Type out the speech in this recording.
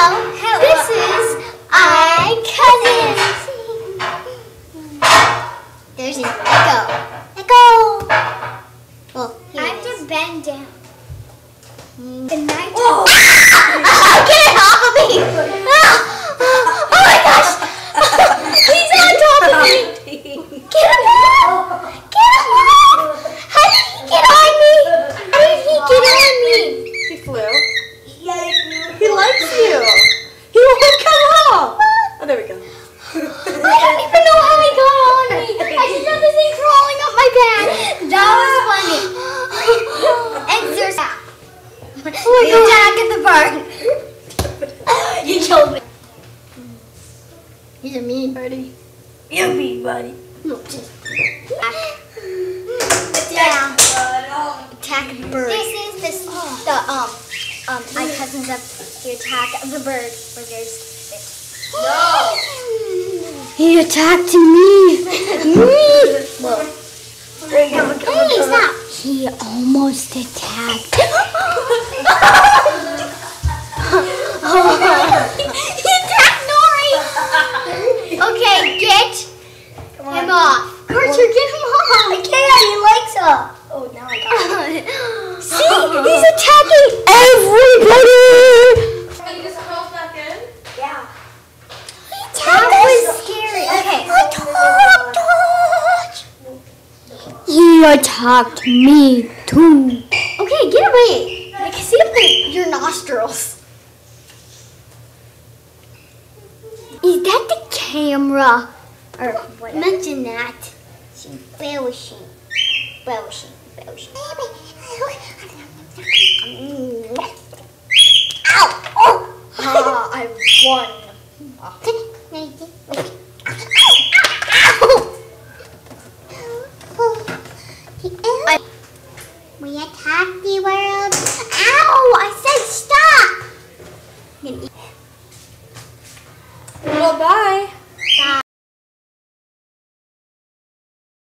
Hello. This is iCousins. There's an echo. Well, I have to bend down. Good night. Whoa. Get it off of me! Oh my gosh! He's on top of me! Get him off! Get him off! How did he get on me? How did he get on me? He flew. He likes you. He won't come off. Oh, there we go. I don't even know how he got on me. I just have this thing crawling up my back. That was funny. And there's that. Oh my God. Attack at the bird. You killed me. He's a mean buddy. You're mean, buddy. No, just yeah. Attack of the bird. This is the iCousins of the attack of the bird. Where there's this. No. He attacked me. Whoa. Hey, stop. He almost attacked. He attacked Nori. Okay, get him off. Carter, get him off. I can't. He likes her. Oh, now I got it. See, he's attacking everybody. Can you get some help back in? Yeah. That was scary. Okay. He attacked me too. Okay, get away. I can see up your nostrils. Is that the camera? Or what? Mention that. Bellishing. Ow! Oh! I won. We attack the world. Ow! I said stop! Well, bye.